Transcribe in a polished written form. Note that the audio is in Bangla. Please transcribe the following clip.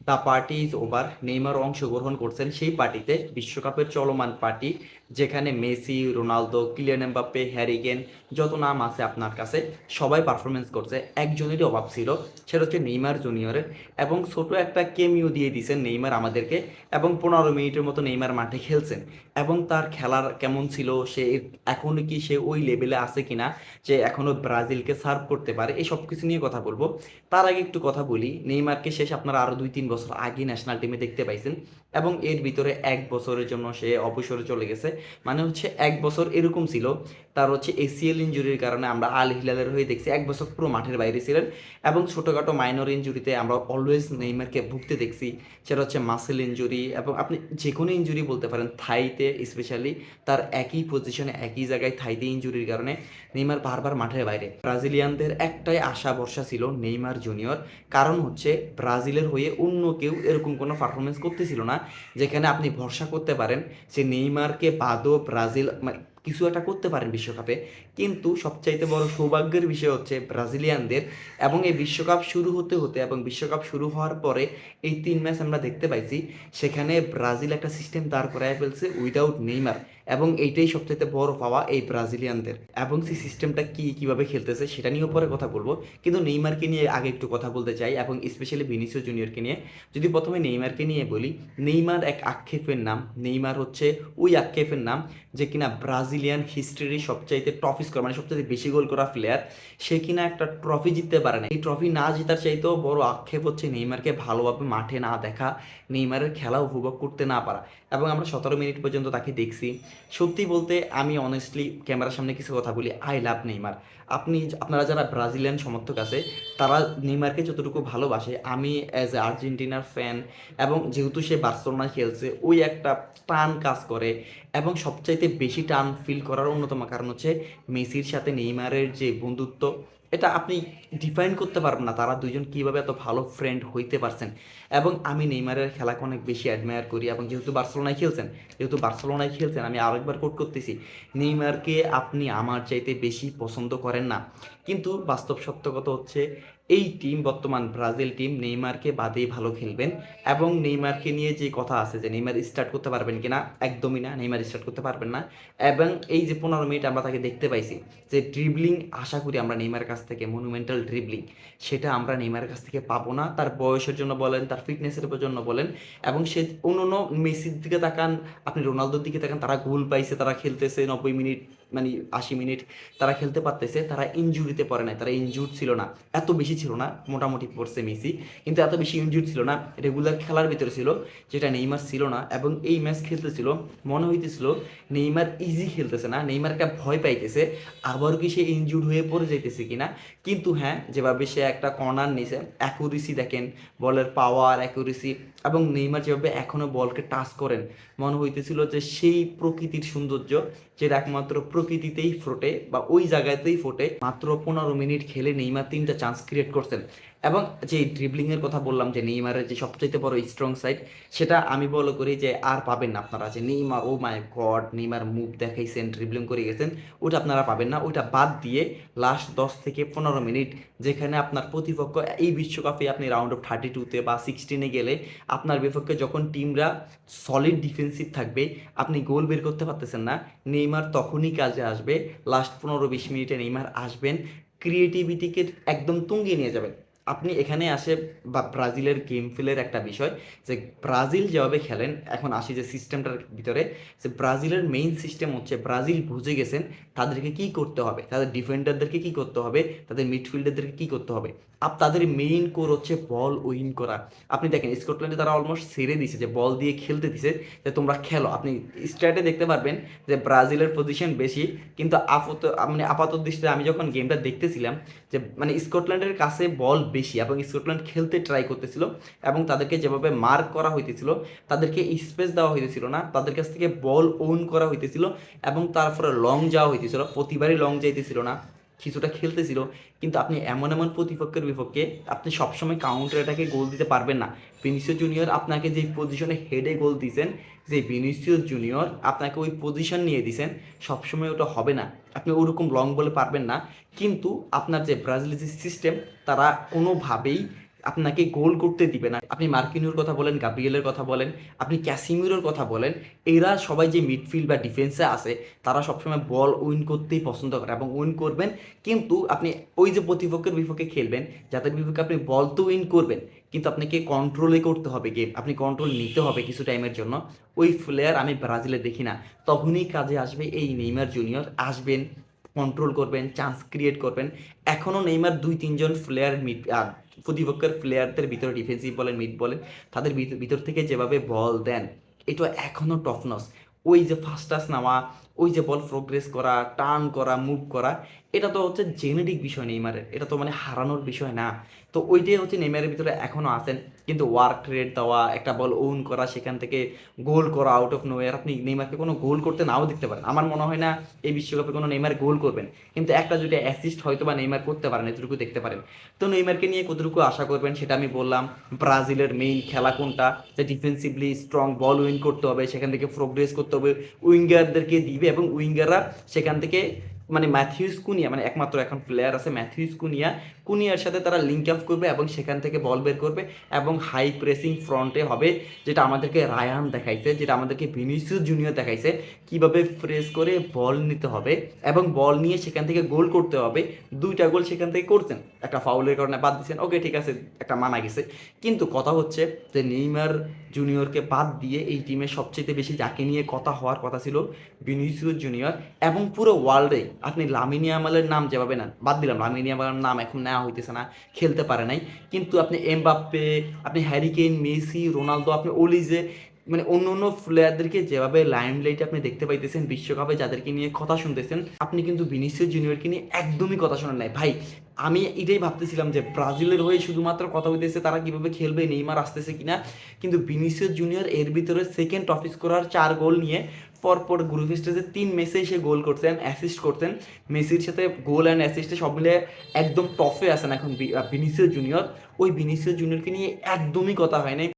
The party is over, Neymar অংশগ্রহণ করছেন সেই পার্টিতে, বিশ্বকাপের চলমান পার্টি, যেখানে Messi, Ronaldo, Kylian Mbappe, Harry Kane, যত নাম আছে আপনার কাছে সবাই পারফরমেন্স করছে। একজনেরই অভাব ছিল, সেটা হচ্ছে নেইমার জুনিয়রের। এবং ছোট একটা কেমিও দিয়ে দিয়েছেন নেইমার আমাদেরকে, এবং 15 মিনিটের মতো নেইমার মাঠে খেলছেন। এবং তার খেলার কেমন ছিল, সে এখনো কি সে ওই লেভেলে আছে কিনা যে এখনো ব্রাজিলকে সার্ভ করতে পারে, এই সব কিছু নিয়ে কথা বলবো। তার আগে একটু কথা বলি, নেইমারকে শেষ আপনারা আরো 2-3 বছর আগে ন্যাশনাল টিমে দেখতে পাইছেন, এবং এর ভিতরে 1 বছরের জন্য সে অবসরে চলে গেছে। মানে হচ্ছে 1 বছর এরকম ছিল, তার হচ্ছে এসিএল ইঞ্জুরির কারণে আমরা আল হিলালের হয়ে দেখছি 1 বছর পুরো মাঠের বাইরে ছিলেন। এবং ছোটোখাটো মাইনর ইঞ্জুরিতে আমরা অলওয়েজ নেইমারকে ভুগতে দেখছি, সেটা হচ্ছে মাসেল ইঞ্জুরি, এবং আপনি যে কোনো ইঞ্জুরি বলতে পারেন, থাইতে স্পেশালি তার একই পজিশনে একই জায়গায় থাইতে ইঞ্জুরির কারণে নেইমার বারবার মাঠের বাইরে। ব্রাজিলিয়ানদের একটাই আশা ভরসা ছিল নেইমার জুনিয়র, কারণ হচ্ছে ব্রাজিলের হয়ে অন্য কেউ এরকম কোনো পারফরমেন্স করতেছিল না যেখানে আপনি ভরসা করতে পারেন যে নেইমারকে বাদও ব্রাজিল কিছু একটা করতে পারেন বিশ্বকাপে। কিন্তু সবচাইতে বড় সৌভাগ্যের বিষয় হচ্ছে ব্রাজিলিয়ানদের, এবং এই বিশ্বকাপ শুরু হতে হতে এবং বিশ্বকাপ শুরু হওয়ার পরে এই 3 ম্যাচ আমরা দেখতে পাইছি, সেখানে ব্রাজিল একটা সিস্টেম দাঁড় করায় ফেলছে উইদাউট নেইমার। এবং এইটাই সবচেয়ে বড় পাওয়া এই ব্রাজিলিয়ানদের। এবং সেই সিস্টেমটা কিভাবে খেলতেছে সেটা নিয়েও পরে কথা বলবো, কিন্তু নেইমারকে নিয়ে আগে একটু কথা বলতে চাই, এবং স্পেশালি ভিনিসিয়াস জুনিয়রকে নিয়ে। যদি প্রথমে নেইমারকে নিয়ে বলি, নেইমার এক আক্ষেপের নাম। নেইমার হচ্ছে ওই আক্ষেপের নাম যে কিনা ব্রাজিলিয়ান হিস্ট্রির সবচাইতে ট্রফি স্কোর, মানে সবচাইতে বেশি গোল করা প্লেয়ার, সে কিনা একটা ট্রফি জিততে পারে না। এই ট্রফি না জেতার চাইতেও বড় আক্ষেপ হচ্ছে নেইমারকে ভালোভাবে মাঠে না দেখা, নেইমারের খেলা উপভোগ করতে না পারা। এবং আমরা 17 মিনিট পর্যন্ত তাকে দেখছি। সত্যি বলতে আমি অনেস্টলি ক্যামেরার সামনে কিছু কথা বলি, আই লাভ নেইমার। আপনারা যারা ব্রাজিলিয়ান সমর্থক আছে, তারা নেইমারকে যতটুকু ভালোবাসে, আমি অ্যাজ এ আর্জেন্টিনার ফ্যান, এবং যেহেতু সে বার্সেলোনায় খেলছে, ওই একটা টান কাজ করে। এবং সবচাইতে বেশি টান ফিল করার অন্যতম কারণ হচ্ছে মেসির সাথে নেইমারের যে বন্ধুত্ব, এটা আপনি ডিফাইন করতে পারবেন না তারা দুইজন কীভাবে এত ভালো ফ্রেন্ড হইতে পারছেন। এবং আমি নেইমারের খেলাকে অনেক বেশি অ্যাডমায়ার করি, এবং যেহেতু বার্সেলোনায় খেলছেন আমি আরেকবার কোট করতেছি, নেইমারকে আপনি আমার চাইতে বেশি পছন্দ করেন না। কিন্তু বাস্তব সত্য কথা হচ্ছে, এই টিম, বর্তমান ব্রাজিল টিম নেইমারকে বাদেই ভালো খেলবেন। এবং নেইমারকে নিয়ে যে কথা আছে যে নেইমার স্টার্ট করতে পারবেন কিনা, একদমই না, নেইমার স্টার্ট করতে পারবেন না। এবং এই যে 15 মিনিট আমরা তাকে দেখতে পাইছি, যে ড্রিবলিং আশা করি আমরা নেইমার কাছ থেকে, মনুমেন্টাল ড্রিবলিং, সেটা আমরা নেইমারের কাছ থেকে পাবো না। তার বয়সের জন্য বলেন, তার ফিটনেসের জন্য বলেন, এবং সে অন্য মেসির দিকে তাকান, আপনি রোনালদোর দিকে তাকান, তারা গোল পাইছে, তারা খেলতেছে 90 মিনিট, মানে 80 মিনিট তারা খেলতে পারতেছে, তারা ইনজুরিতে পড়ে নাই, তারা ইনজুর ছিল না, এত বেশি ছিল না, মোটামুটি পড়ছে মেসি, কিন্তু এত বেশি ইনজুর ছিল না, রেগুলার খেলার ভিতরে ছিল, যেটা নেইমার ছিল না। এবং এই ম্যাচ খেলতেছিল, মনে হইতেছিল নেইমার ইজি খেলতেছে না, নেইমার একটা ভয় পাইতেছে আবারও কি সে ইনজুর হয়ে পড়ে যাইতেছে কিনা। কিন্তু হ্যাঁ, যেভাবে সে একটা কর্নার নিছে, অ্যাকুরেসি দেখেন, বলের পাওয়ার, অ্যাকুরেসি, এবং নেইমার যেভাবে এখনও বলকে টাচ করেন, মনে হইতেছিল যে সেই প্রকৃতির সৌন্দর্য, যেটা একমাত্র প্রকৃতিতেই ফোটে বা ওই জায়গাতেই ফোটে। মাত্র 15 মিনিট খেলে নেইমার 3টা চান্স ক্রিয়েট করছেন। এবং যে ড্রিবলিংয়ের কথা বললাম, যে নেইমারের যে সবচাইতে বড় স্ট্রং সাইড, সেটা আমি বলে করি যে আর পাবেন না আপনারা, যে নেইমার ও মাই গড নেইমার মুভ দেখাইছেন, ড্রিবলিং করে গেছেন, ওটা আপনারা পাবেন না। ওইটা বাদ দিয়ে লাস্ট 10 থেকে 15 মিনিট, যেখানে আপনার প্রতিপক্ষ এই বিশ্বকাপে আপনি রাউন্ড অফ 32-তে বা 16-এ গেলে আপনার বিপক্ষে যখন টিমরা সলিড ডিফেন্সিভ থাকবে, আপনি গোল বের করতে পারতেছেন না, নেইমার তখনই কাজে আসবে। লাস্ট 15-20 মিনিটে নেইমার আসবেন, ক্রিয়েটিভিটিকে একদম তুঙ্গে নিয়ে যাবেন। আপনি এখানে আসে বা ব্রাজিলের গেম ফিলের একটা বিষয়, যে ব্রাজিল যেভাবে খেলেন, এখন আসি যে সিস্টেমটার ভিতরে, যে ব্রাজিলের মেইন সিস্টেম হচ্ছে, ব্রাজিল বুঝে গেছেন তাদেরকে কি করতে হবে, তাদের ডিফেন্ডারদেরকে কি করতে হবে, তাদের মিডফিল্ডারদেরকে কি করতে হবে। তাদের মেইন কোর হচ্ছে বল উইন করা। আপনি দেখেন স্কটল্যান্ডে তারা অলমোস্ট ছেড়ে দিছে, যে বল দিয়ে খেলতে দিছে, যে তোমরা খেলো। আপনি স্ট্যাটে দেখতে পারবেন যে ব্রাজিলের পজিশন বেশি, কিন্তু আপাত দৃষ্টিতে আমি যখন গেমটা দেখতেছিলাম, যে মানে স্কটল্যান্ডের কাছে বল বেশি, এবং স্কটল্যান্ড খেলতে ট্রাই করতেছিল, এবং তাদেরকে যেভাবে মার্ক করা হইতেছিল, তাদেরকে স্পেস দেওয়া হইতেছিল না, তাদের কাছ থেকে বল ওন করা হইতেছিল, এবং তারপরে লং যাওয়া হইতেছিল, প্রতিবারই লং যাইতেছিল না, কিছুটা খেলতেছিল। কিন্তু আপনি এমন এমন প্রতিপক্ষের বিপক্ষে আপনি সবসময় কাউন্টার অ্যাটাকে গোল দিতে পারবেন না। ভিনিসিয়াস জুনিয়র আপনাকে যে পজিশনে হেডে গোল দিয়েছেন, যে ভিনিসিয়াস জুনিয়র আপনাকে ওই পজিশন নিয়ে দিয়েছেন, সবসময় ওটা হবে না, আপনি ওরকম লং বলে পারবেন না। কিন্তু আপনার যে ব্রাজিলের যে সিস্টেম, তারা কোনোভাবেই আপনাকে গোল করতে দিবে না। আপনি মার্কিনিওর কথা বলেন, গাব্রিয়েলের কথা বলেন, আপনি ক্যাসিমিরোর কথা বলেন, এরা সবাই যে মিডফিল্ড বা ডিফেন্সে আছে তারা সবসময় বল উইন করতেই পছন্দ করে এবং উইন করবেন। কিন্তু আপনি ওই যে প্রতিপক্ষের বিপক্ষে খেলবেন, যাদের বিপক্ষে আপনি বল তো উইন করবেন, কিন্তু আপনাকে কন্ট্রোলে করতে হবে গেম, আপনি কন্ট্রোল নিতে হবে কিছু টাইমের জন্য। ওই প্লেয়ার আমি ব্রাজিলে দেখি না। তখনই কাজে আসবে এই নেইমার জুনিয়র। আসবেন, কন্ট্রোল করবেন, চান্স ক্রিয়েট করবেন। এখনও নেইমার 2-3 জন প্লেয়ার প্রতিপক্ষের প্লেয়ারদের ভিতরে, ডিফেন্সিভ বলেন মিড বলেন, তাদের ভিতর থেকে যেভাবে বল দেন, এটা এখনও টফনস। ওই যে ফার্স্ট টাচ নেওয়া, ওই যে বল প্রোগ্রেস করা, টার্ন করা, মুভ করা, এটা তো হচ্ছে জেনেটিক বিষয় নেইমারের, এটা তো মানে হারানোর বিষয় না। তো ওইটাই হচ্ছে নেইমারের ভিতরে এখনও আছেন। কিন্তু ওয়ার্ক রেট দেওয়া, একটা বল ওন করা, সেখান থেকে গোল করা আউট অফ নোয়ার, আপনি নেইমারকে কোনো গোল করতে নাও দেখতে পারেন। আমার মনে হয় না এই বিশ্বকাপে কোনো নেইমার গোল করবেন, কিন্তু একটা দুইটা অ্যাসিস্ট হয়তো বা নেইমার করতে পারেন, এতটুকু দেখতে পারেন। তো নেইমারকে নিয়ে কতটুকু আশা করবেন সেটা আমি বললাম। ব্রাজিলের মেইন খেলা কোনটা, যে ডিফেন্সিভলি স্ট্রং, বল উইন করতে হবে, সেখান থেকে প্রোগ্রেস করতে হবে, উইঙ্গারদেরকে দিবে এবং উইঙ্গাররা সেখান থেকে মানে ম্যাথিউস কুনিয়া, মানে একমাত্র এখন প্লেয়ার আছে ম্যাথিউস কুনিয়া, কুনিয়ার সাথে তারা লিঙ্ক আপ করবে এবং সেখান থেকে বল বের করবে এবং হাই প্রেসিং ফ্রন্টে হবে, যেটা আমাদেরকে রায়ান দেখাইছে, যেটা আমাদেরকে ভিনিসিয়াস জুনিয়র দেখাইছে, কিভাবে প্রেস করে বল নিতে হবে এবং বল নিয়ে সেখান থেকে গোল করতে হবে। 2টা গোল সেখান থেকে করছেন, একটা ফাউলের কারণে বাদ দিচ্ছেন, ওকে ঠিক আছে, একটা মানা গেছে। কিন্তু কথা হচ্ছে যে নেইমার জুনিয়রকে বাদ দিয়ে এই টিমের সবচেয়ে বেশি যাকে নিয়ে কথা হওয়ার কথা ছিল ভিনিসিয়াস জুনিয়র। এবং পুরো ওয়ার্ল্ডে আপনি লামিন ইয়ামালের নাম যেভাবে নেন, বাদ দিলাম লামিন ইয়ামালের নাম এখন নেওয়া হইতেছে না, খেলতে পারে নাই, কিন্তু আপনি এমবাপ্পে, আপনি হ্যারি কেইন, মেসি, রোনালদো, আপনি ওলিজে, মানে অন্য অন্য প্লেয়ারদেরকে যেভাবে লাইমলাইটে আপনি দেখতে পাইতেছেন বিশ্বকাপে, যাদেরকে নিয়ে কথা শুনতেছেন, আপনি কিন্তু ভিনিসিয়াস জুনিয়রকে নিয়ে একদমই কথা শোনেন নাই ভাই। আমি এটাই ভাবতেছিলাম যে ব্রাজিলের হয়ে শুধুমাত্র কথা হইতেছে তারা কিভাবে খেলবে, নেইমার আসতেছে কিনা, কিন্তু ভিনিসিয়াস জুনিয়র এর ভিতরে সেকেন্ড টপ স্কোরার, 4 গোল নিয়ে পরপর গ্রুপ স্টেজে 3 ম্যাচে এসে গোল করছেন, অ্যাসিস্ট করছেন। মেসির সাথে গোল অ্যান্ড অ্যাসিস্টে সব মিলে একদম টপে আছেন এখন ভিনিসিয়াস জুনিয়র। ওই ভিনিসিয়াস জুনিয়রকে নিয়ে একদমই কথা হয় নাই।